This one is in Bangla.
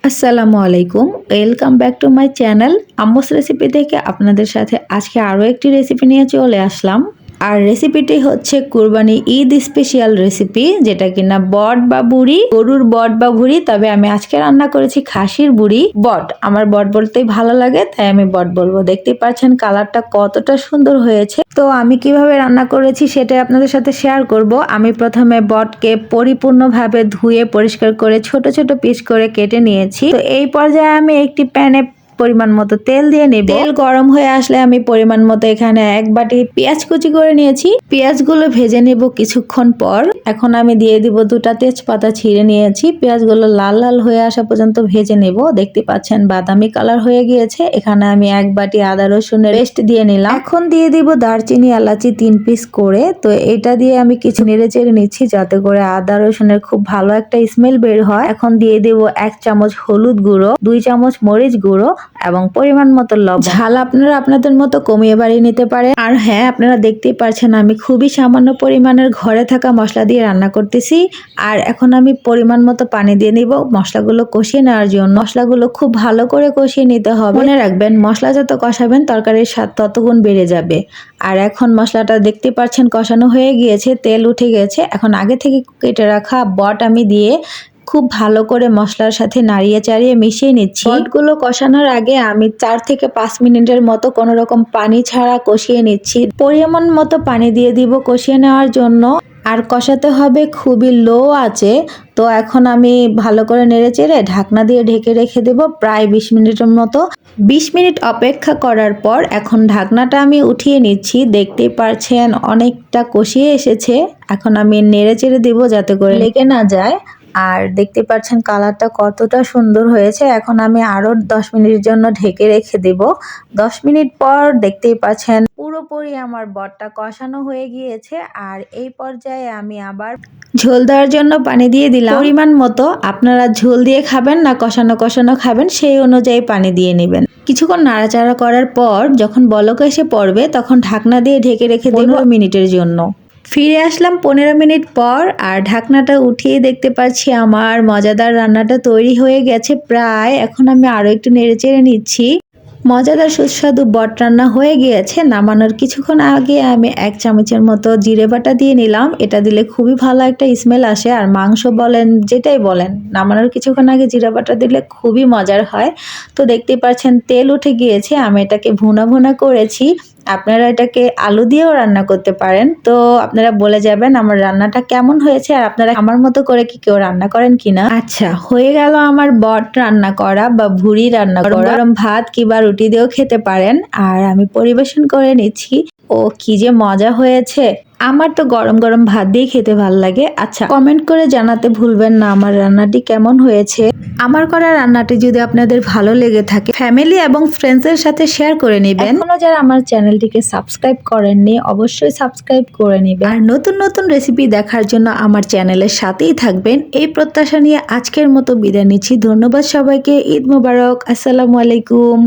আসসালামু আলাইকুম, welcome back to my channel Ammu's recipe থেকে আপনাদের সাথে আজকে আরও একটি রেসিপি নিয়ে চলে আসলাম। আর রেসিপিটি হচ্ছে কুরবানি ঈদ স্পেশাল রেসিপি, যেটা কিনা বট বা বুড়ি, গরুর বট বা ভুড়ি। তবে আমি আজকে রান্না করেছি খাসির বুড়ি। বট, আমার বট বলতেই ভালো লাগে, তাই আমি বট বলবো। দেখতেই পাচ্ছেন কালারটা কতটা সুন্দর হয়েছে। তো আমি কিভাবে রান্না করেছি সেটাই আপনাদের সাথে শেয়ার করব। আমি প্রথমে বটকে পরিপূর্ণভাবে ধুয়ে পরিষ্কার করে ছোট ছোট পিস করে কেটে নিয়েছি। তো এই পর্যায়ে আমি একটি প্যানে পরিমাণ মতো তেল দিয়ে নেব। তেল গরম হয়ে আসলে আমি পরিমাণ মতো এখানে এক বাটি পেঁয়াজ কুচি করে নিয়েছি। পেঁয়াজগুলো ভেজে নেব কিছুক্ষণ পর। এখন আমি দিয়ে দিব দুটা তেজপাতা ছিঁড়ে নিয়েছি। পেঁয়াজগুলো লাল লাল হয়ে আসা পর্যন্ত ভেজে নেব। দেখতে পাচ্ছেন বাদামি কালার হয়ে গিয়েছে। এখানে আমি এক বাটি আদা রসুনের পেস্ট দিয়ে নিলাম। এখন দিয়ে দিব দারচিনি এলাচি 3 পিস করে। তো এটা দিয়ে আমি কিছু নেড়ে চেড়ে নিচ্ছি যাতে করে আদা রসুনের খুব ভালো একটা স্মেল বের হয়। এখন দিয়ে দেব 1 চামচ হলুদ গুঁড়ো, 2 চামচ মরিচ গুঁড়ো এবং পরিমাণ মতো লবণ। ঝাল আপনারা আপনাদের মতো কমিয়ে বাড়িয়ে নিতে পারেন। আর হ্যাঁ, আপনারা দেখতেই পাচ্ছেন আমি খুবই সামান্য পরিমাণের ঘরে থাকা মশলা দিয়ে রান্না করতেছি। আর এখন আমি পরিমাণ মতো পানি দিয়ে নিব মশলাগুলো কষিয়ে নেওয়ার জন্য। মশলাগুলো খুব ভালো করে কষিয়ে নিতে হবে। মনে রাখবেন, মশলা যত কষাবেন তরকারির স্বাদ ততগুণ বেড়ে যাবে। আর এখন মশলাটা দেখতে পাচ্ছেন কষানো হয়ে গিয়েছে, তেল উঠে গেছে। এখন আগে থেকে কেটে রাখা বট আমি দিয়ে খুব ভালো করে মশলার সাথে নাড়িয়ে চাড়িয়ে মিশিয়ে নিচ্ছি। বটগুলো কষানোর আগে আমি 4 থেকে 5 মিনিটের মতো কোনো রকম পানি ছাড়া কষিয়ে নিচ্ছি। পরিমাণ মতো পানি দিয়ে দিব কষিয়ে নেওয়ার জন্য। আর কষাতে হবে খুবই লো আঁচে। তো এখন আমি ভালো করে নেড়ে চেড়ে ঢাকনা দিয়ে ঢেকে রেখে দেব প্রায় 20 মিনিটের মতো। 20 মিনিট অপেক্ষা করার পর এখন ঢাকনাটা আমি উঠিয়ে নিচ্ছি। দেখতেই পাচ্ছেন অনেকটা কষিয়ে এসেছে। এখন আমি নেড়ে চেড়ে দিব যাতে করে লেগে না যায়। আর দেখতে পাচ্ছেন কালারটা কতটা সুন্দর হয়েছে। এখন আমি আরো 10 মিনিটের জন্য ঢেকে রেখে দেব। 10 মিনিট পর দেখতেই পাচ্ছেন পুরোপুরি আমার বটটা কষানো হয়ে গিয়েছে। আর এই পর্যায়ে আমি আবার ঝোল দেওয়ার জন্য পানি দিয়ে দিলাম পরিমাণ মতো। আপনারা ঝোল দিয়ে খাবেন না কষানো কষানো খাবেন সেই অনুযায়ী পানি দিয়ে নেবেন। কিছুক্ষণ নাড়াচাড়া করার পর যখন বলক এসে পড়বে তখন ঢাকনা দিয়ে ঢেকে রেখে দেব 15 মিনিটের জন্য। ফিরে আসলাম 15 মিনিট পর। আর ঢাকনাটা উঠিয়ে দেখতে পাচ্ছি আমার মজাদার রান্নাটা তৈরি হয়ে গেছে প্রায়। এখন আমি আরো একটু নেড়ে চেড়ে নিচ্ছি। মজাদার সুস্বাদু বট রান্না হয়ে গিয়েছে। নামানোর কিছুক্ষণ আগে আমি 1 চামচের মতো জিরে বাটা দিয়ে নিলাম। এটা দিলে খুবই ভালো একটা স্মেল আসে। আর মাংস বলেন যেটাই বলেন, নামানোর কিছুক্ষণ আগে জিরে বাটা দিলে খুবই মজার হয়। তো দেখতেই পাচ্ছেন তেল উঠে গিয়েছে। আমি এটাকে ভুনা ভুনা করেছি। আপনারা এটাকে আলু দিয়েও রান্না করতে পারেন। তো আপনারা বলে যাবেন আমার রান্নাটা কেমন হয়েছে আর আপনারা আমার মতো করে কি কেউ রান্না করেন কিনা। আচ্ছা, হয়ে গেল আমার বট রান্না করা বা ভুড়ি রান্না করা। গরম ভাত কিংবা রুটি দিয়েও খেতে পারেন। আর আমি পরিবেশন করে নিচ্ছি। ও কি যে মজা হয়েছে! আমার তো গরম গরম ভাত দিয়ে খেতে ভালো লাগে। আচ্ছা, কমেন্ট করে জানাতে ভুলবেন না আমার রান্নাটি কেমন হয়েছে। আমার করা রান্নাটি যদি আপনাদের ভালো লেগে থাকে ফ্যামিলি এবং ফ্রেন্ডসের সাথে শেয়ার করে নেবেন। এখনো যারা আমার চ্যানেলটিকে সাবস্ক্রাইব করেননি অবশ্যই সাবস্ক্রাইব করে নেবেন। আর নতুন নতুন রেসিপি দেখার জন্য আমার চ্যানেলের সাথেই থাকবেন এই প্রত্যাশা নিয়ে আজকের মতো বিদায় নিচ্ছি। ধন্যবাদ সবাইকে। ঈদ মোবারক। আসসালামু আলাইকুম।